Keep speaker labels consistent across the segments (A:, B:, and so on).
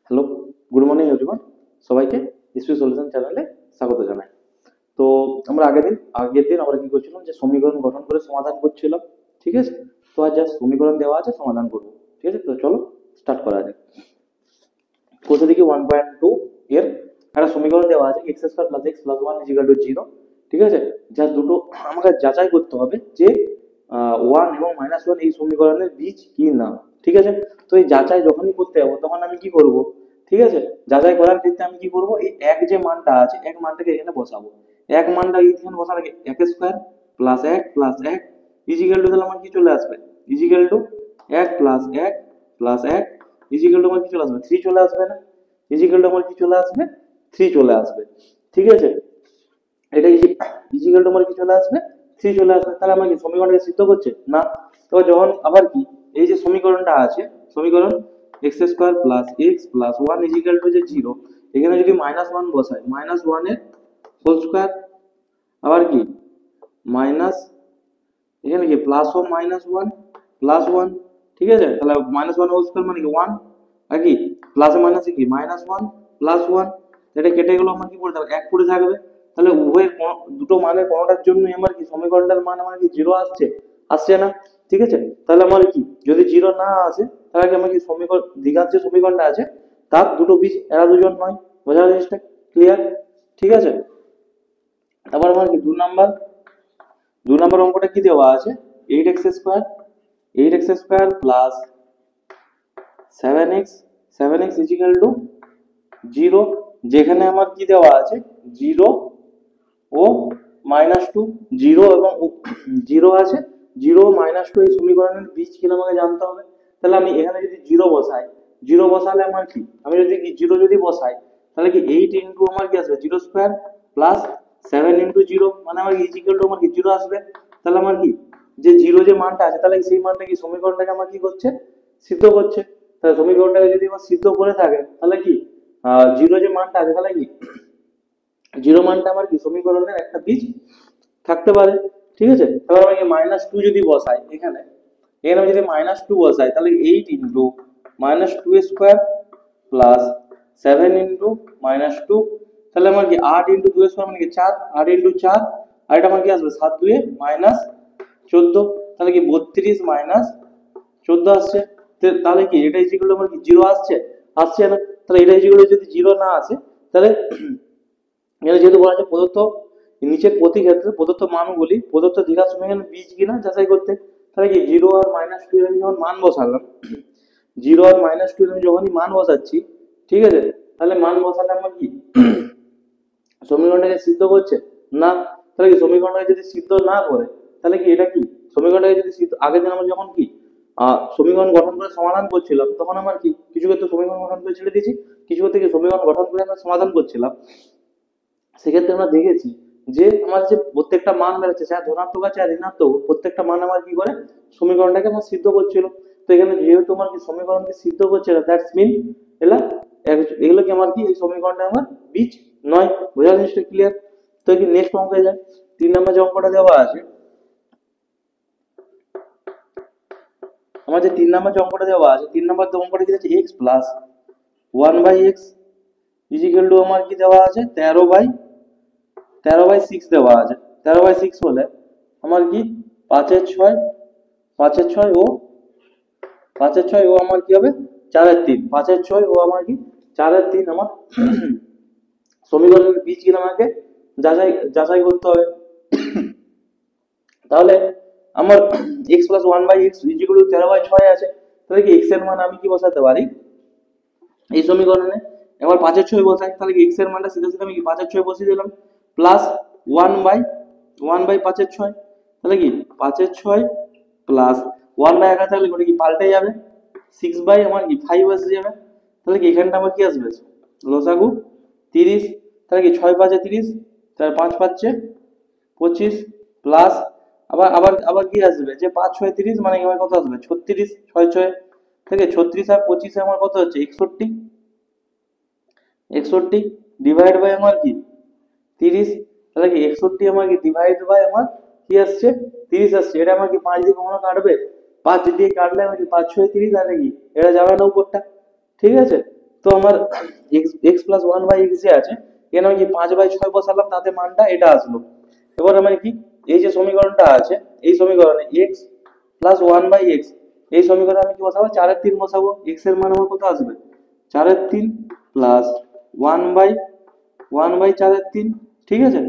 A: Hello, good morning everyone. সবাইকে SP solution চ্যানেলে স্বাগত জানাই। তো আমরা আগের দিন আমরা কি করছিলাম, যে সমীকরণ গঠন করে সমাধান করছিলাম। ঠিক আছে, তো আজ যা সমীকরণ দেওয়া আছে সমাধান করবো। ঠিক আছে, তো চলো স্টার্ট করা যাক। কোথা থেকে 1.2 এর একটা সমীকরণ দেওয়া আছে, x square plus x plus one equal to zero. ঠিক আছে, যা দুটো আমাকে যাচাই করতে হবে যে ওয়ান এবং মাইনাস ওয়ান এই সমীকরণের বীজ কি না। ঠিক আছে, তো এই যাচাই যখনই করতে যাবো তখন আমি কি করব, ঠিক আছে, যাচাই করার ক্ষেত্রে আমি কি করব, এই এক যে মানটা আছে এক মানটাকে এখানে বসাবো। এক মানটা এখানে বসার আগে এক স্কয়ার প্লাস এক ইজিক্যাল টু, তাহলে আমার কি চলে আসবে, ইজিক্যাল টু এক ইজিক্যাল টু আমার কি চলে আসবে, থ্রি চলে আসবে না। ইজিক্যাল টু আমার কি চলে আসবে, থ্রি চলে আসবে। ঠিক আছে, এটা ইজিক্যাল টু আমার কি চলে আসবে, থ্রি চলে আসবে। তাহলে আমার কি সমীকরণকে সিদ্ধ করছে না। তো যখন আবার কি এই যে সমীকরণটা আছে, সমীকরণ x square plus x plus one equal to যে জিরো, এখানে যদি মাইনাস ওয়ান বসাই, মাইনাস ওয়ানের হোল স্কোয়ার, আবার কি মাইনাস, এখানে কি প্লাস ও মাইনাস ওয়ান প্লাস ওয়ান। ঠিক আছে, তাহলে মাইনাস ওয়ান হোল স্কোয়ার মানে কি ওয়ান, আর কি প্লাসে মাইনাসে কি মাইনাস ওয়ান প্লাস ওয়ান। এটা কেটে গেল, আমার কি পড়ে থাকবে, এক পড়ে থাকবে। তাহলে উভয়ের দুটো মানের কোনোটার জন্য আমার কি সমীকরণটার মান আমার কি জিরো আসছে, আসছে না। ঠিক আছে, তাহলে আমার কি যদি জিরো না আসে, তাহলে কি আমার কি সমীকরণ দ্বিঘাত যে সমীকরণটা আছে তার দুটো বীজ এরা দুজন নয়। বোঝা জিনিসটা ক্লিয়ার? ঠিক আছে, তারপর আমার কি দু নম্বর অঙ্কটা কি দেওয়া আছে, eight x square plus seven x equal to zero, যেখানে আমার কি দেওয়া আছে, জিরো ও মাইনাস টু, জিরো এবং জিরো আছে, জিরো মাইনাস টু এই সমীকরণের বীজ কিনা আমাকে জানতে হবে। তাহলে আমি এখানে যদি জিরো বসাই, জিরো বসালে আমার কি, আমি যদি জিরো যদি বসাই, তাহলে কি এইট ইন্টু আমার কি আসবে zero square plus seven into zero, মানে আমার ইজিক্যাল টু আমার কি জিরো আসবে। তাহলে আমার কি যে জিরো যে মানটা আছে, তাহলে সেই মানটা কি সমীকরণটাকে আমার কি করছে, সিদ্ধ করছে। তাহলে সমীকরণটাকে যদি আমার সিদ্ধ করে থাকে, তাহলে কি জিরো যে মানটা আছে, তাহলে কি জিরো মানটা আমার কি সমীকরণের একটা বীজ থাকতে পারে। ঠিক আছে, তাহলে আমি মাইনাস টু যদি বসাই এখানে, এখানে আমি যদি মাইনাস টু বসাই, তাহলে eight into minus two square plus seven into minus two, তাহলে আমার কি আট ইন্টু দুই স্কোয়ার মানে কি চার, আট ইন্টু চার, আর এটা আমার কি আসবে সাত দুয়ে মাইনাস চোদ্দ, তাহলে কি 32 মাইনাস 14 আসছে। তাহলে কি এটা ইজিক্যাল টু আমার কি জিরো আসছে, আসছে না। তাহলে এটা ইজিক্যাল টু যদি জিরো না আসে, তাহলে এখানে যেহেতু বলা আছে প্রদত্ত নিচের প্রতি ক্ষেত্রে প্রদত্ত মানগুলি প্রদত্ত দ্বিঘাত সমীকরণের বীজ কিনা যাচাই করতে। তাহলে কি জিরো আর মাইনাস টু এর আমি যখন মান বসালাম, জিরো আর মাইনাস টু এর আমি যখনই মান বসাচ্ছি, ঠিক আছে, তাহলে মান বসালে আমার কি সমীকরণটাকে সিদ্ধ করছে না। তাহলে কি সমীকরণটাকে যদি সিদ্ধ না করে, তাহলে কি এটা কি সমীকরণটাকে যদি সিদ্ধ, আগের দিন আমরা যখন কি সমীকরণ গঠন করে সমাধান করছিলাম, তখন আমার কি কিছু ক্ষেত্রে সমীকরণ গঠন করে ছেড়ে দিয়েছি, কিছু ক্ষেত্রে কি সমীকরণ গঠন করে আমরা সমাধান করছিলাম। সেক্ষেত্রে আমরা দেখেছি যে আমার যে প্রত্যেকটা মান বেরোচ্ছে, যা ধনাত্মক আছে আর ঋণাত্মক, প্রত্যেকটা মান আমার কি করে সমীকরণটাকে আমার সিদ্ধ করছিল। তো এখানে যেহেতু আমার কি সমীকরণকে সিদ্ধ করছে না, দ্যাটস মিন এলা এগুলো কি আমার কি এই সমীকরণটা আমার বীজ নয়। বোঝা জিনিসটা ক্লিয়ার? তো কি নেক্সট অঙ্কে যায়, 3 নম্বর যে অঙ্কটা দেওয়া আছে, আমার যে 3 নম্বর যে অঙ্কটা দেওয়া আছে, 3 নম্বর অঙ্কটা কি আছে, x plus one by x equal to আমার কি দেওয়া আছে, 13/6 দেওয়া আছে। 13/6 হলে আমার কি পাঁচের ছয় ও আমার কি হবে 4/3, 5/6 ও আমার কি 4/3 আমার সমীকরণের বীজ কিনা আমাকে যাচাই যাচাই করতে হবে। তাহলে আমার x plus one by x equal to 13/6 আছে। তাহলে কি এক্স এর মান আমি কি বসাতে পারি এই সমীকরণে, এবার 5/6 বসাই, তাহলে কি এক্স এর মানটা সিধা সিধা আমি কি 5/6 বসিয়ে দিলাম, প্লাস ওয়ান বাই 5/6, তাহলে কি 5/6 প্লাস ওয়ান বাই একা থাকলে ওটা কি পাল্টে যাবে, 6 বাই আমার কি 5 আসে যাবে। তাহলে কি এখানটা আমার কি আসবে, লসাগু 30, তাহলে কি 6 5 30, তার 5 5 25 প্লাস আবার আবার আবার কি আসবে, যে 5 6 30 মানে আমার কত আসবে 36, 6 6 থেকে 36 আর 25 আমার কত হচ্ছে 61, 61 ডিভাইড বাই আমার কি 30, তাহলে কি 61 আমার কি ডিভাইড বাই আমার কি আসছে 30 আসছে। এটা আমার কি 5 দিয়ে কখনো কাটবে, 5 দিয়ে কাটলে আমার কি 5 6 30 আর কি এটা যাবে না উপরটা। ঠিক আছে, তো আমার x plus one by x যে আছে এখানে আমি কি 5/6 বসালাম, তাতে মানটা এটা আসলো। এবার আমার কি এই যে সমীকরণটা আছে এই সমীকরণে x plus one by x, এই সমীকরণে আমি কি বসাবো 4/3 বসাবো। এক্স এর মান আমার কত আসবে 4/3 প্লাস ওয়ান বাই 4/3, ঠিক আছে।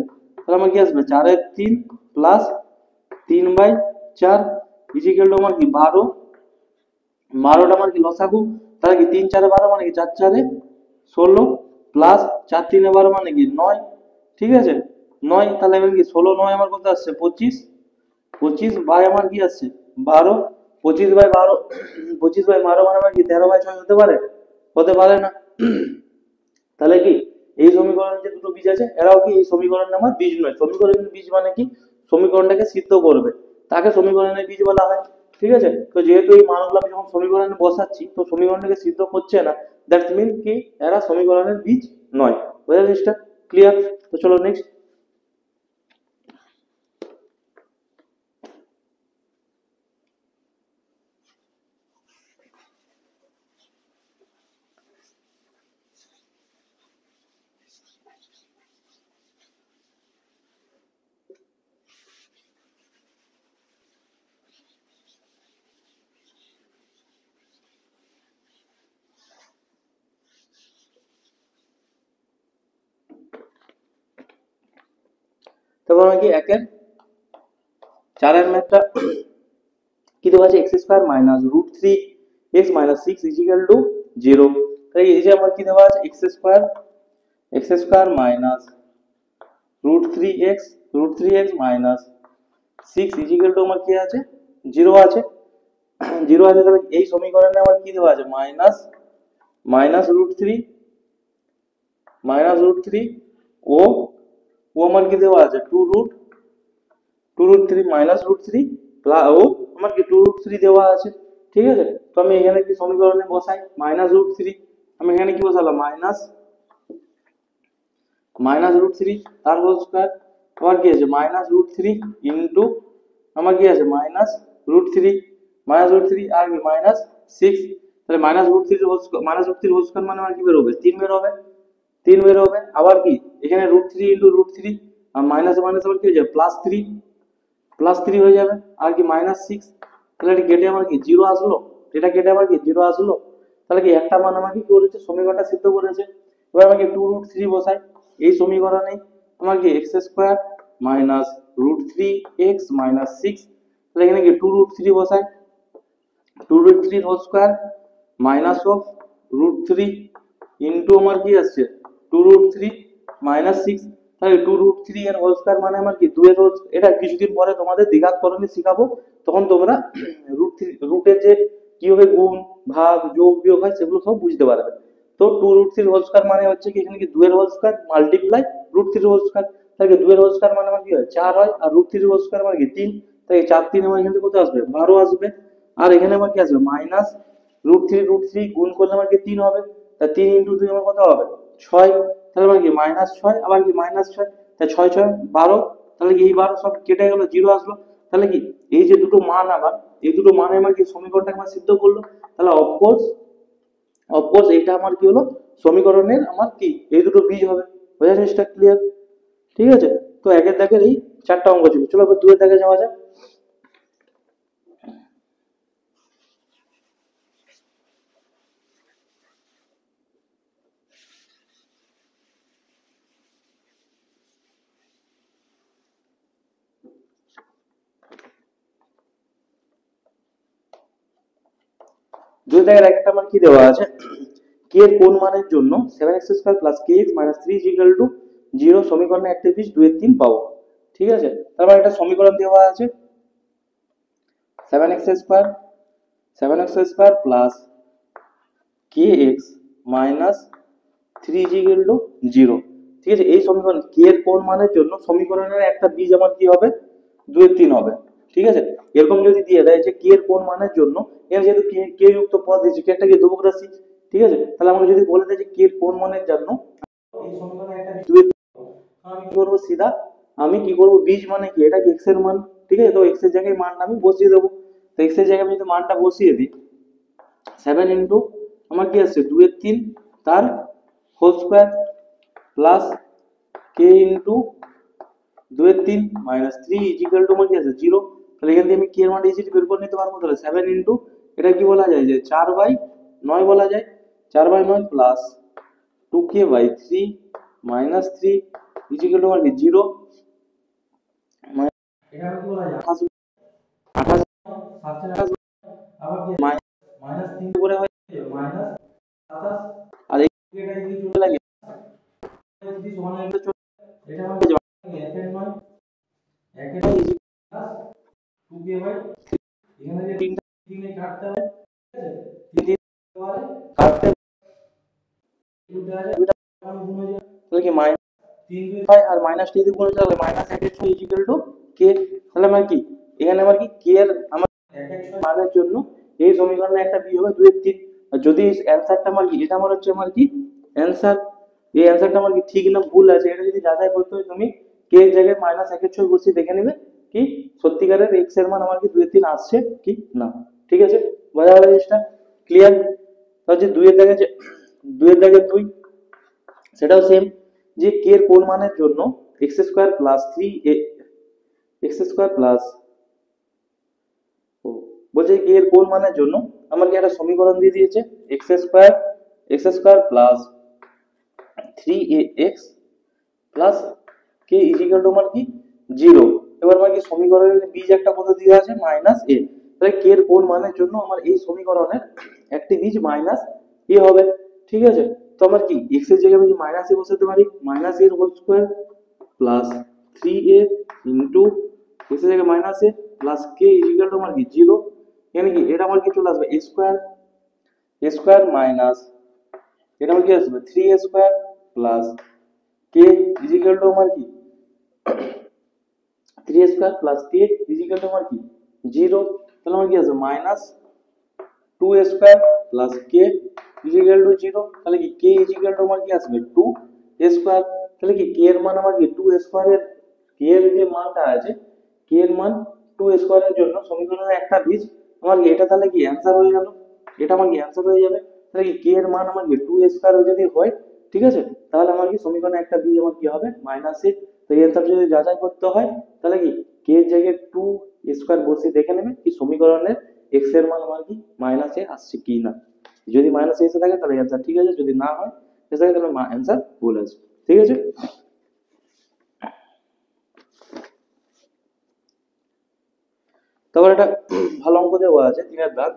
A: তাহলে আমার কি আসবে 4/3 প্লাস 3/4 ইজিক্যাল টু আমার কি 12, 12টা আমার কি লসাগু, তাহলে কি 3 4 12 মানে কি 4 4 16 প্লাস 4 3 12 মানে কি 9, ঠিক আছে 9। তাহলে এবার কি 16 9 আমার কত আসছে 25, 25 বাই আমার কি আসছে 12, 25/12 25/12 মানে আমার কি 13/6 হতে পারে? হতে পারে না। তাহলে কি এই সমীকরণে যে দুটো বীজ আছে এরাও কি এই সমীকরণে আমার বীজ নয়। সমীকরণের বীজ মানে কি সমীকরণটাকে সিদ্ধ করবে, তাকে সমীকরণের বীজ বলা হয়, ঠিক আছে। তো যেহেতু এই মানগুলো আমি যখন সমীকরণে বসাচ্ছি তো সমীকরণটাকে সিদ্ধ করছে না, দ্যাটস মিন কি এরা সমীকরণের বীজ নয়। বোঝা জিনিসটা ক্লিয়ার? তো চলো নেক্সট। তারপর আমি কি একের 4 ম্যাথটা কি দেওয়া আছে x square minus root three x minus 6 equal to 0। তাই এই যে আমার কি দেওয়া আছে x square minus root three x minus 6 equal to আমার কি আছে 0 আছে, 0 আছে। তাহলে এই সমীকরণে আমার কি দেওয়া আছে মাইনাস মাইনাস রুট থ্রি ও ও আমার কি দেওয়া আছে two root three minus root three plus ও আমার কি 2√3 দেওয়া আছে, ঠিক আছে। তো আমি এখানে কি সমীকরণে বসাই -√3, আমি এখানে কি বসালাম মাইনাস √3 তার হোল স্কয়ার, আবার কি আছে -√3 ইনটু আমার কি আছে মাইনাস √3 আর কি -6, তাহলে -√3 হোল স্কয়ার মানে আমার কি বের হবে 3 বের হবে, 3 বের হবে। আবার কি এখানে √3 ইনটু √3 আর মাইনাস মাইনাস আবার কি হয়ে যাবে +3 হয়ে যাবে, আর কি -6। তাহলে এটা কেটে আমার কি 0 আসলো, এটা কেটে আমার কি 0 আসলো। তাহলে কি একটা মান আমার কি করেছে সমীকরণটা সিদ্ধ করেছে। এবার আমাকে 2√3 বসাই এই সমীকরণে, আমার কি x² মাইনাস √3x মাইনাস 6, তাহলে এখানে কি 2√3 বসাই 2√3 whole square minus of √3 into আমার কি আসছে 2√3 মাইনাস 6, তাহলে 2√3 এর হোল স্কয়ার মানে আমার কি 2 এর হোল। এটা কিছুদিন পরে তোমাদের দ্বিঘাতকরণে শিখাবো, তখন তোমরা রুটের যে কিভাবে গুণ ভাগ যোগ বিয়োগ হয় সেগুলো সব বুঝতে পারবে। তো 2√3 হোল স্কয়ার মানে হচ্ছে কি এখানে কি 2 এর whole square multiply √3 whole square, তাহলে 2 এর হোল স্কয়ার মানে আমার কি হয় 4 হয়, আর √3 হোল স্কয়ার মানে কি 3, তাই 4 3 আমার এখান থেকে কত আসবে 12 আসবে। আর এখানে আমার কি আসবে -√3 গুণ করলে আমার কি 3 হবে, তা 3 ইনটু 2 আমার কত হবে 6, তাহলে আমার কি -6 আবার কি -6, তাই 6 6 12, তাহলে কি এই 12 সব কেটে গেল 0 আসলো। তাহলে কি এই যে দুটো মান আমার এই দুটো মানে আমার কি সমীকরণটাকে আমার সিদ্ধ করলো। তাহলে অফকোর্স এইটা আমার কি হলো সমীকরণের আমার কি এই দুটো বীজ হবে। বোঝা জিনিসটা ক্লিয়ার? ঠিক আছে। তো একের দাগের এই 4টা অঙ্ক ছিল, চলো এবার 2 এর দাগে যাওয়া যাক। দুই দাগের একটা আমার কি দেওয়া আছে কে এর কোন মানের জন্য 7x² plus kx minus 3 equal two 0 সমীকরণে একটা বীজ 2 এর 3 পাবো, ঠিক আছে। তারপর একটা সমীকরণ দেওয়া আছে 7x² plus kx minus 3 equal two 0, ঠিক আছে। এই সমীকরণ কে এর কোন মানের জন্য সমীকরণের একটা বীজ আমার কি হবে 2 এর 3 হবে, ঠিক আছে। এরকম যদি দিয়ে দেয় যে কে এর কোন মানের জন্য, এর যেহেতু কে যুক্ত পদ দিয়েছে কে একটা কি ধ্রুবক রাশি, ঠিক আছে। তাহলে আমাকে যদি বলে দেয় যে কে এর কোন মানের জন্য এই সমীকরণে একটা 2 এর, আমি কি করব সিধা আমি কি করব বীজ মানে কি এটা কি x এর মান, ঠিক আছে। তো x এর জায়গায় মানটা আমি বসিয়ে দেবো। তো x এর জায়গায় আমি যদি মানটা বসিয়ে দিই 7 ইনটু আমার কি আসছে 2 এর 3 তার হোল স্কোয়ার প্লাস কে ইন্টু 2 এর 3 মাইনাস 3 ইজিক্যাল টু আমার কি আছে 0। তাহলে এখান থেকে আমি কে এর মান ইজিলি বের করে নিতে পারবো। তাহলে 7 ইন্টু এটা কি বলা যায় যে 4/9 বলা যায়, 4/9 plus 2k/3 minus 3 equal to আমার কি 0। এটা কি বলা যায় 28 আবার কি মাইনাস 3 করে হয় মাইনাস 27 আর এটা যদি চলে লাগে যদি সমান হয়ে চলে এটা আমাকে 1 এর 9 1 এর প্লাস 2k/, এখানে যে 3 কাটতে হবে ঠিক আছে 3 কাটতে তাহলে কি মাইনাস 3 হয় আর মাইনাস 3 দিয়ে গুণ করলে মাইনাস 1/6 ইকুয়াল টু কে। তাহলে আমার কি এখানে আমার কি কে এর আমার 1/6 মানের জন্য এই সমীকরণে একটা বি হবে 2 এর 3। আর যদি অ্যানসারটা আমার কি এটা আমার হচ্ছে আমার কি অ্যানসার, এই অ্যানসারটা আমার কি ঠিক না ভুল আছে এটা যদি যাচাই করতে হয় তুমি কে এর জায়গায় মাইনাস 1/6 বসিয়ে দেখে নেবে কি সত্যিকারের এক্স এর মান আমার কি 2 এর 3 আসছে কি না। ঠিক আছে, বোঝা গেল জিনিসটা ক্লিয়ার। তাহলে 2 এর জায়গায় 2 এর জায়গায় 2 সেটাও সেম যে কে এর কোন মানের জন্য x square plus 3 x square plus বলছে কে এর কোন মানের জন্য আমাকে একটা সমীকরণ দিয়ে দিয়েছে x square plus 3ax plus K equal to আমার কি 0। এবার আমার কি সমীকরণের বীজ একটা পদ্ধতি আছে মাইনাস a। তাহলে কে এর কোন মানের জন্য আমার এই সমীকরণের একটি বীজ মাইনাস a হবে। ঠিক আছে, তো আমার কি x এর জায়গায় আমি মাইনাস a বসাতে পারি, মাইনাস a এর whole square plus 3a into x এর জায়গায় minus a plus k equal to আমার কি 0। মানে কি এটা আমার কি চলে আসবে a স্কয়ার মাইনাস এটা আমার কি আসবে 3a square plus k equal to আমার কি 3a square plus k equal to আমার কি 0। তাহলে আমার কি আসবে minus 2a square plus k equal two 0। তাহলে কি k ইকুয়াল টু আমার কি আসবে 2a স্কয়ার। তাহলে কি k এর মান আমার কি 2a স্কয়ারের k এর যে মানটা আছে k এর মান 2a স্কয়ারের জন্য সমীকরণের একটা বীজ আমার কি এটা তাহলে কি অ্যানসার হয়ে গেল, এটা আমার কি অ্যানসার হয়ে যাবে। তাহলে কি k এর মান আমার কি 2a স্কয়ার যদি হয় ঠিক আছে তাহলে আমার কি সমীকরণে একটা বীজ আমার কি হবে মাইনাস a। তো এই অ্যানসার যদি যাচাই করতে হয় তাহলে কি k এর জায়গায় 2 স্কয়ার বসিয়ে দেখে নেবে কি সমীকরণের x এর মান আমার কি মাইনাস a আসছে কি না। যদি মাইনাস a এসে থাকে তাহলে অ্যানসার ঠিক আছে, যদি না হয় এসে থাকে তাহলে অ্যানসার ভুল আছে। ঠিক আছে, তারপর একটা ভালো অঙ্ক দেওয়া আছে 3 এর দাগ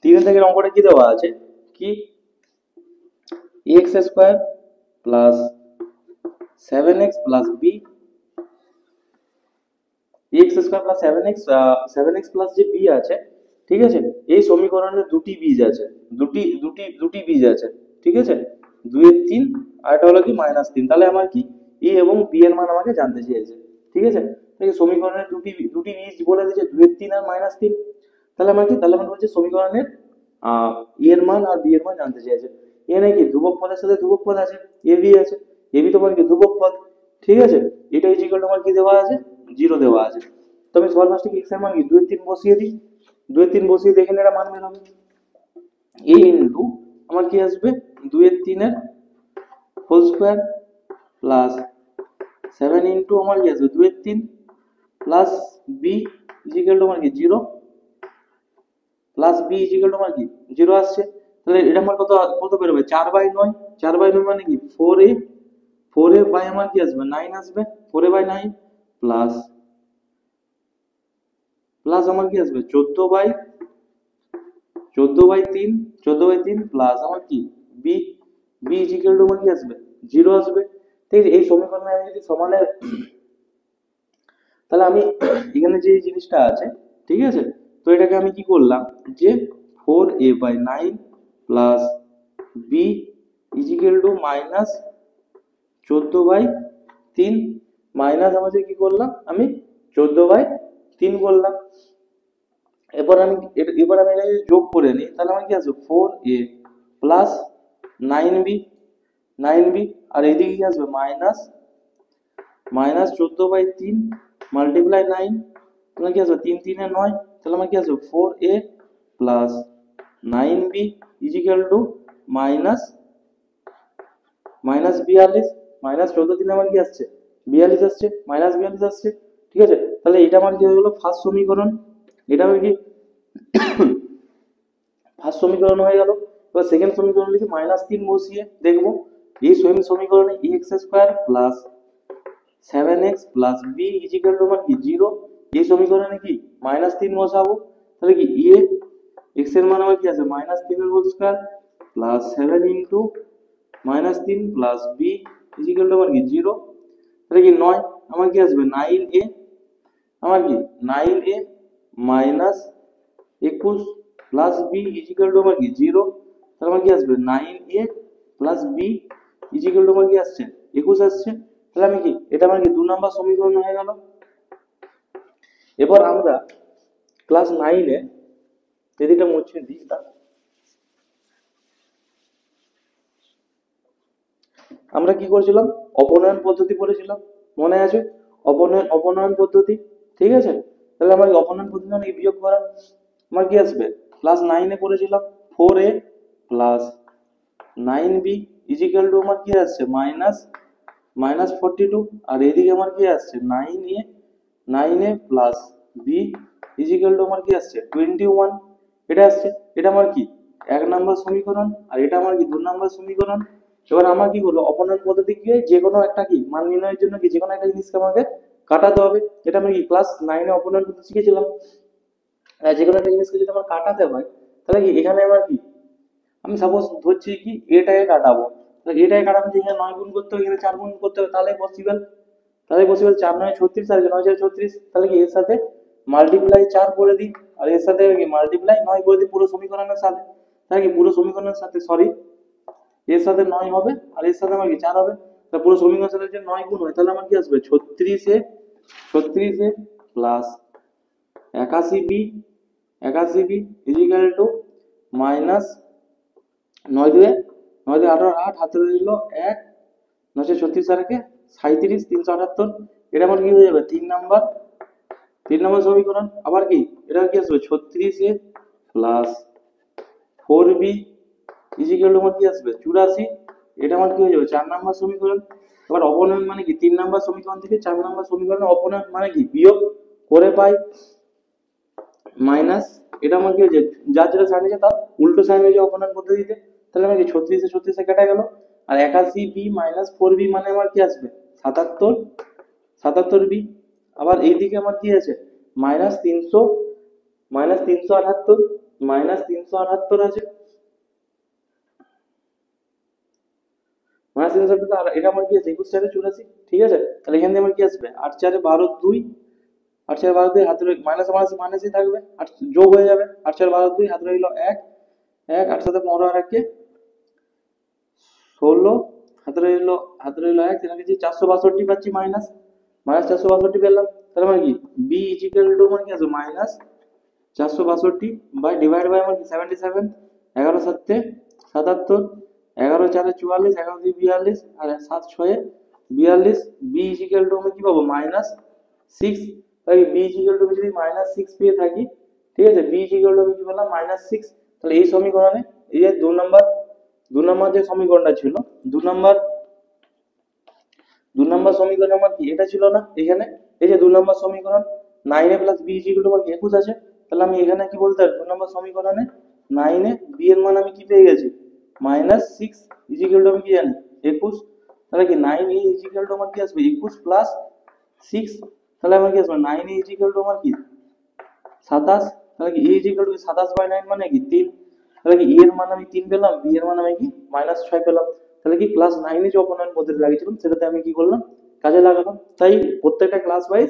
A: 3 এর দাগের অঙ্কটা কি দেওয়া আছে কি x square plus 7x plus b x square plus 7x plus যে b আছে ঠিক আছে এই সমীকরণের দুটি বীজ আছে, দুটি বীজ আছে ঠিক আছে 2 এর 3 আর এটা হলো কি -3। তাহলে আমার কি a এবং b এর মান আমাকে জানতে চেয়েছে। ঠিক আছে, তাহলে সমীকরণের দুটি বীজ বলে দিয়েছে 2 এর 3 আর -3। তাহলে আমার কি তাহলে মানে হচ্ছে সমীকরণের a এর মান আর b এর মান জানতে চেয়েছে। এ নাকি ধ্রুবক পদের সাথে ধ্রুবক পদ আছে ab আছে, ab তোমার কি ধ্রুবক পদ। ঠিক আছে, এটা ইকুয়াল টু আমার কি দেওয়া আছে 0 দেওয়া আছে। তো আমি সবার ফার্স্টে x এর মান কি 2 এর 3 বসিয়ে দিই, 2 এর 3 বসিয়ে দেখেন এটা মান বের হবে a ইনটু আমার কি আসবে 2 এর 3 এর হোল স্কয়ার প্লাস 7 ইনটু আমার কি আসবে 2 এর 3 প্লাস b ইকুয়াল টু আমার কি 0 প্লাস b ইকুয়াল টু আমার কি 0 আসছে। তাহলে এটা আমার কত বের হবে 4/9, 4/9 মানে কি 4a, 4a বাই আমার কি আসবে 9 আসবে 4a/9 প্লাস আমার কি আসবে 14/3 প্লাস আমার কি b ইকুয়াল টু আমার কি আসবে 0 আসবে। ঠিক আছে, এই সমীকরণে আমি যদি সমানের তাহলে আমি এখানে যে জিনিসটা আছে ঠিক আছে তো এটাকে আমি কি করলাম যে 4a/9 plus b equal to minus 14/3 minus আমাদের কি করলাম আমি 14/3 করলাম। এবার আমি এটা যদি যোগ করে নিই তাহলে আমার কি আসবে 4a প্লাস 9b আর এইদিকে কি আসবে মাইনাস 14/3 মাল্টিপ্লাই 9 তাহলে কি আসবে 3 3 এ 9 তাহলে আমার কি আসবে 4a plus 9b equal to minus 42 minus 14 দিনে আমার কি আসছে 42 আসছে, মাইনাস 42 আসছে। ঠিক আছে, তাহলে এটা আমার কি হয়ে গেল ফার্স্ট সমীকরণ। এটা হবে কি ফার্স্ট সমীকরণ হয়ে গেল। এবার সেকেন্ড সমীকরণ লিখি -3 বসিয়ে দেখবো এই সেম সমীকরণে ax square plus 7x plus b equal to আমার কি 0। এই সমীকরণে কি -3 বসাবো, তাহলে কি a x এর মান আমার কি আছে -3 এর whole square plus 7 into -3 plus b equal to আমার কি 0। তাহলে কি 9 আমার কি আসবে 9a আমার কি 9a minus 21 plus b equal to আমার কি 0। তাহলে আমার কি আসবে 9a plus b equal to আমার কি আসছে 21 আসছে। তাহলে আমি কি এটা আমার কি 2 নাম্বার সমীকরণ হয়ে গেল। এবার আমরা ক্লাস 9 এ যেটা মুছে দিই আমরা কি করেছিলাম অপনয়ন পদ্ধতি পড়েছিলাম, মনে আছে অপনয়ন পদ্ধতি। ঠিক আছে, তাহলে আমার অপনয়ন পদ্ধতি মানে বিয়োগ করা আমার কি আসবে ক্লাস 9 এ করেছিলাম 4a plus 9b equal to আমার কি আসছে -42 আর এদিকে আমার কি আসছে 9a plus b equal to আমার কি আসছে 21। এটা আসছে, এটা আমার কি 1 নাম্বার সমীকরণ আর এটা আমার কি 2 নাম্বার সমীকরণ। এবার আমার কি করবো অপনয়ন পদ্ধতি কি যে কোনো একটা কি মান নির্ণয়ের জন্য কি যে কোনো একটা জিনিসকে আমাকে কাটাতে হবে। এটা আমি কি ক্লাস 9 এ অপনয়ন পদ্ধতি শিখেছিলাম। যে কোনো একটা জিনিসকে যদি আমার কাটাতে হয় তাহলে কি এখানে আমার কি আমি সাপোজ ধরছি কি এটাকে কাটাবো, তাহলে এটাকে কাটাবো যে এখানে 9 গুণ করতে হবে, এখানে 4 গুণ করতে হবে, তাহলে পসিবল 4 9 36 আর 9 4 36। তাহলে কি এর সাথে মাল্টিপ্লাই 4 করে দিই আর এর সাথে কি মাল্টিপ্লাই 9 করে দিই পুরো সমীকরণের সাথে। তাহলে কি পুরো সমীকরণের সাথে সরি এর সাথে 9 হবে আর এর সাথে আমার কি 4 হবে। তাহলে পুরো সমীকরণের সাথে যে 9 গুণ হয় তাহলে আমার কি আসবে 36a plus 81b equal to minus 9 2 18 8 হাতে রইল 1 936 আর 37 378। এটা আমার কি হয়ে যাবে 3 নাম্বার সমীকরণ। আবার কি এটা কি আসবে 36a plus 4b equal to আমার কি আসবে 84। এটা আমার কি হয়ে যাবে 4 নাম্বার সমীকরণ। এবার অপনয়ন মানে কি 3 নাম্বার সমীকরণ থেকে 4 নাম্বার সমীকরণে অপনয়ন মানে কি বিয়োগ করে পাই মাইনাস এটা আমার কি হয়েছে যার যেটা সাইন হয়েছে তার উল্টো সাইন হয়েছে অপনয়ন পদ্ধতিতে। তাহলে আমার কি 36 কেটে গেল আর 81b মাইনাস 4b মানে আমার কি আসবে 77b। আবার এইদিকে আমার কি আছে -378 আছে -378 আর এটা আমার কি আছে 21 4 84। ঠিক আছে, তাহলে এখান থেকে আমার কি আসবে 8 4 12 2 8 4 12 2 হাতে মাইনাস মাইনাস মাইনাসই থাকবে আর যোগ হয়ে যাবে 8 4 12 2 হাতে রইল 1 1 8 7 15 আর 1 16 হাতে রইল 1 এখানে কি 462 পাচ্ছি মাইনাস 462 পেলাম। তাহলে মানে কি b ইকুয়াল টু মানে কি আছে মাইনাস 462 বাই ডিভাইড বাই আমার কি 77 11 7 77 11 4 44 11 2 42 আর 7 6 42 b ইকুয়াল টু আমি কি পাবো -6। তাই b ইকুয়াল টু যদি -6 পেয়ে থাকি, ঠিক আছে b ইকুয়াল টু আমি কি পেলাম -6। তাহলে এই সমীকরণে এই যে 2 নাম্বার যে সমীকরণটা ছিল 2 নাম্বার সমীকরণ আমার কি এটা ছিল না এখানে এই যে 2 নাম্বার সমীকরণ 9a plus b equal to আমার কি 21 আছে। তাহলে আমি এখানে কি বলতে পারি 2 নাম্বার সমীকরণে 9 এ b এর মান আমি কি পেয়ে গেছি -6 ইকুয়াল টু আমি কি জানি 21। তাহলে কি 9a ইকুয়াল টু আমার কি আসবে 21 প্লাস 6। তাহলে আমার কি আসবে 9a ইকুয়াল টু আমার কি 27। তাহলে কি a ইকুয়াল টু 27/9 মানে কি 3। তাহলে কি e এর মান আমি 3 পেলাম, b এর মান আমি কি -6 পেলাম। তাহলে কি ক্লাস 9 এ যে অপনয়ন পদ্ধতি লাগিয়েছিলাম সেটাতে আমি কি করলাম কাজে লাগালাম। তাই প্রত্যেকটা ক্লাস ওয়াইজ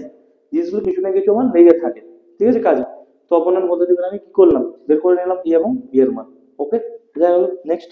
A: জিনিসগুলো কিছু না কিছু আমার লেগে থাকে। ঠিক আছে কাজে, তো অপনয়ন পদ্ধতিগুলো আমি কি করলাম বের করে নিলাম e এবং b এর মান। ওকে, যা গেল নেক্সট।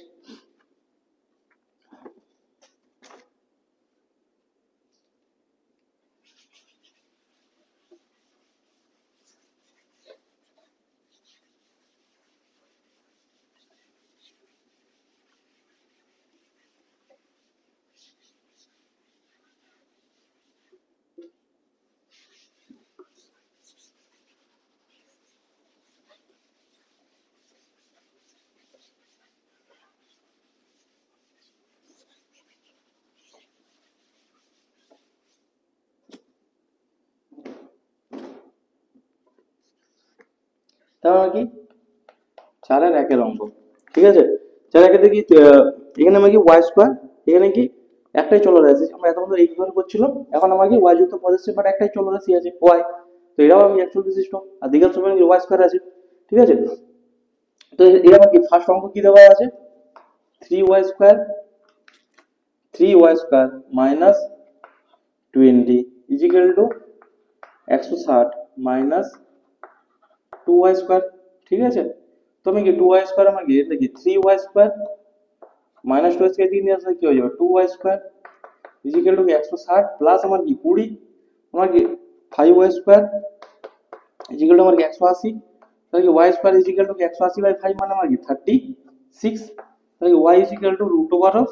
A: তার মানে কি 4 আর 1 এর অঙ্ক, ঠিক আছে। 4 একে দেখি এখানে আমার কি ওয়াই স্কোয়ার, এখানে কি একটাই চলরাশি, আমরা এতক্ষণ এক্স ধরে করছিলাম, এখন আমার কি ওয়াই যুক্ত পদস্থ বাট একটাই চলরাশি আছে ওয়াই, তো এটাও আমি একচুয়াল বিশিষ্ট, আর দ্বিঘাত সময় ওয়াই স্কোয়ার আছে, ঠিক আছে। তো এর আমার কি ফার্স্ট অঙ্ক কি দেওয়া আছে, 3y square 3y square minus 20 equal to 160 minus 2y square, ঠিক আছে। তো আমি কি 2y স্কোয়ার আমার কি এটা কি 3y square minus 2y square দিয়ে নিয়ে আসলে কি হয়ে যাবে 2y square equal to 160 plus আমার কি 20 আমার কি 5y স্কোয়ার ইজিক্যাল টু আমার কি 180, তাহলে কি y square equal to 180 by 5 মানে আমার কি 36, তাহলে কি y equal to root over of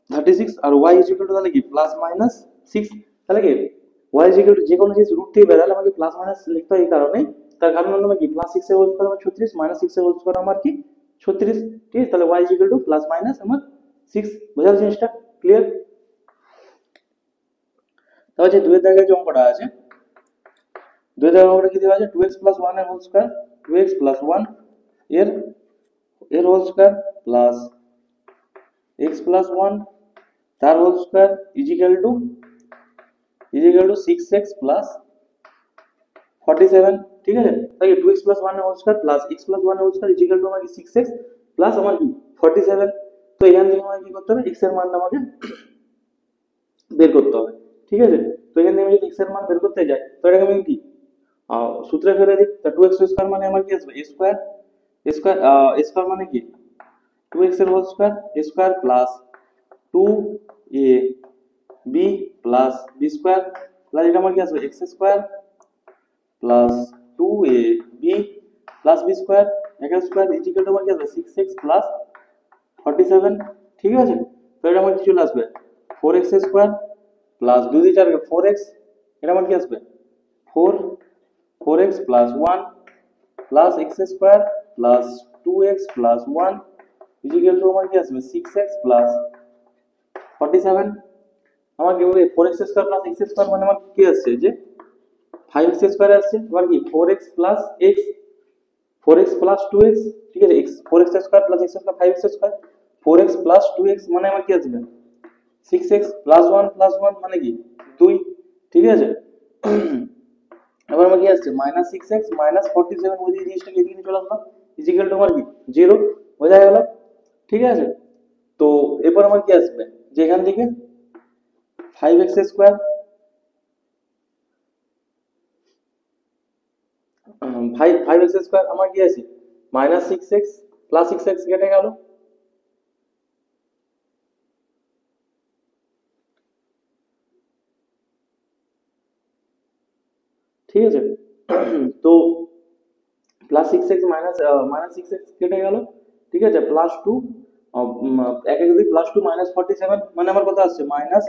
A: 36 আর y ইজিক্যাল টু তাহলে কি প্লাস মাইনাস 6, তাহলে কি y ইজিক্যাল টু যে কোনো জিনিস রুট থেকে বেরালে আমাকে প্লাস মাইনাস লিখতে হয়, এই কারণে তার কারণ হলো কি প্লাস 6 এর হোল স্কয়ার আমার 36 মাইনাস 6 এর হোল স্কয়ার আমার কি 36, ঠিক আছে। তাহলে y equal to plus minus আমার 6, বোঝার জিনিসটা ক্লিয়ার। তাহলে যে দুই এর দাগে যে অঙ্কটা আছে, দুই এর দাগে অঙ্কটা কি দেওয়া আছে 2x 1 এর হোল স্কয়ার 2x 1 এর হোল স্কয়ার প্লাস x 1 তার whole square equal to 6x plus 47, ঠিক আছে। তাই 2x 1 এর হোল স্কয়ার প্লাস x 1 এর হোল স্কয়ার ইজিক্যাল টু আমার কি 6x প্লাস আমার কি 47, তো এখান থেকে আমাকে কি করতে হবে x এর মানটা আমাকে বের করতে হবে, ঠিক আছে। তো এখান থেকে আমি যদি x এর মান বের করতে যাই তো এটাকে আমি কি সূত্রে ফেলে দিই, তো 2x স্কয়ার মানে আমার কি আসবে a স্কয়ার মানে কি 2x এর whole square a square plus 2ab plus b square plus এটা আমার কি আসবে x square plus 2ab plus b square x square equal to আমার কি আসবে 6x প্লাস 47, ঠিক আছে। তো এটা আমার কি চলে আসবে 4x স্কয়ার প্লাস 2 দিয়ে 4 4x, এটা আমার কি আসবে 4x plus 1 plus x square plus 2x plus 1 equal to আমার কি আসবে 6x প্লাস 47, আমার কি হবে 4x square plus x square মানে আমার কি আসছে যে 5x স্কয়ার আসছে, এবার কি 4x plus x 4x plus 2x, ঠিক আছে। x 4x square plus x square 5x square 4x plus 2x মানে আমার কি আসবে 6x প্লাস 1 মানে কি 2, ঠিক আছে। এবার আমার কি আসছে মাইনাস 6x মাইনাস 47 ওই জিনিসটাকে এদিকে চলে আসলাম ইকুয়াল টু আমার কি 0, বোঝা গেল, ঠিক আছে। তো এরপর আমার কি আসবে যে এখান থেকে 5x স্কয়ার 5x স্কয়ার আমার কি আছে মাইনাস 6x প্লাস 6x কেটে গেল, ঠিক আছে। তো প্লাস 6x মাইনাস 6x কেটে গেল, ঠিক আছে, প্লাস 2 এক এক দুই প্লাস 2 মাইনাস 47 মানে আমার কত আসছে মাইনাস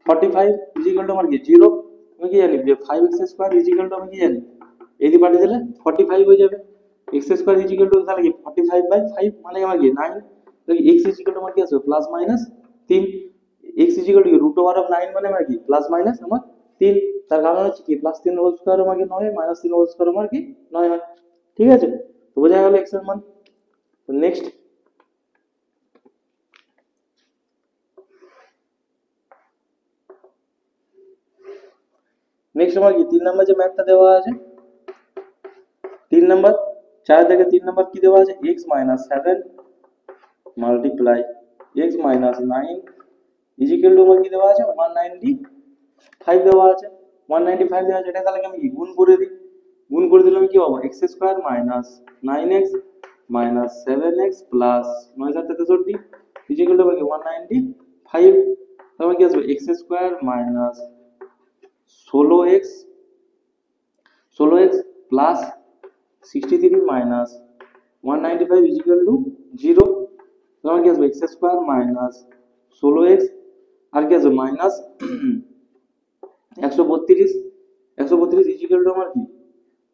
A: 45 ইকুয়াল টু আমার কি 0, আমি কি জানি যে 5x স্কয়ার ইকুয়াল টু আমি কি জানি এই দিয়ে পাঠিয়ে দিলে 45 হয়ে যাবে, x স্কয়ার ইকুয়াল টু তাহলে কি 45 বাই 5 মানে আমার কি 9, তাহলে x ইকুয়াল টু আমার কি আসবে plus minus 3, x equal to root over of 9 মানে আমার কি প্লাস মাইনাস আমার 3, তার কারণ হচ্ছে কি প্লাস 3 হোল স্কয়ার আমার কি 9 মাইনাস 3 হোল স্কয়ার আমার কি 9 হয়, ঠিক আছে। তো বোঝা গেল x এর মান। তো নেক্সট আমার কি 3 নাম্বার যে ম্যাথটা দেওয়া আছে 3 নাম্বার 4 থেকে 3 নাম্বার কি দেওয়া আছে x 7 multiply x 9 equal to আমার কি দেওয়া আছে 195 দেওয়া আছে 195 দেওয়া আছে, এটা তাহলে আমি কি গুণ করে দিই, গুণ করে দিলে আমি কি পাবো x square minus 9x minus 7x plus 9 7 63 equal to কি 195, তাহলে কি আসবে x square minus 16x plus 63 minus 195 equal to 0, তাহলে কি আসবে x স্কয়ার মাইনাস 16x আর কি আসবে মাইনাস 132 ইকুয়াল টু আমার কি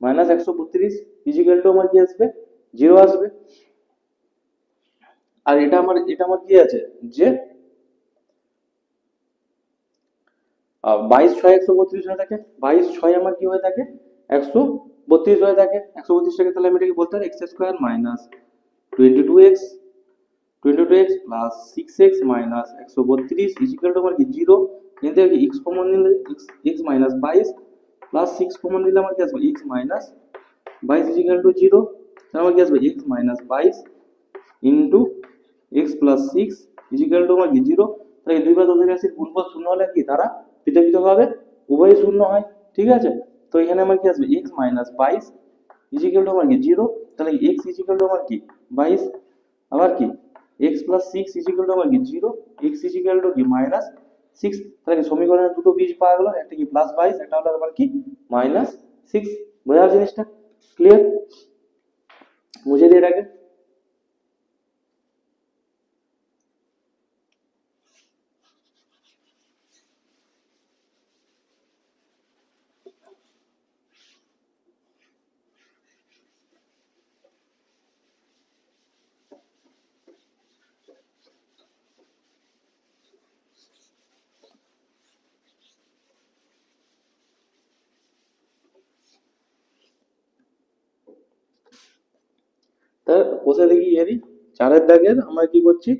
A: মাইনাস 132 ইকুয়াল টু আমার কি আসবে 0 আসবে, আর এটা আমার কি আছে যে 22 6 132 হয়ে থাকে, 22 6 আমার কি হয়ে থাকে 32 হয়ে থাকে, 132টাকে তাহলে আমি এটাকে বলতে পারি x square minus 22x plus 6x minus 132 equal to আমার কি 0। এখান থেকে x কমন নিলে x মাইনাস 22 প্লাস 6 কমন নিলে আমার কি আসবে x মাইনাস 22 ইকুয়াল টু 0। তাহলে আমার কি আসবে x minus 22 into x plus 6 equal to আমার কি 0। তাহলে এই দুই বা ততোধিক রাশির গুণফল শূন্য হলে কি তারা পৃথক হবে, উভয়ই শূন্য হয়, ঠিক আছে। তো এখানে আমার কি আসবে x মাইনাস 22 ইকুয়াল টু আমার কি 0। তাহলে x ইকুয়াল টু আমার কি 22, আবার কি x প্লাস 6 ইকুয়াল টু আমার কি 0, x ইকুয়াল টু কি মাইনাস 6। তাহলে সমীকরণের দুটো বীজ পাওয়া গেল, একটা কি প্লাস 22, একটা হলো আবার কি মাইনাস 6। বোঝার জিনিসটা ক্লিয়ার? বুঝে দিয়ে এটাকে। তা কোথা দেখি এরই চারের দাগের আমরা কি করছি,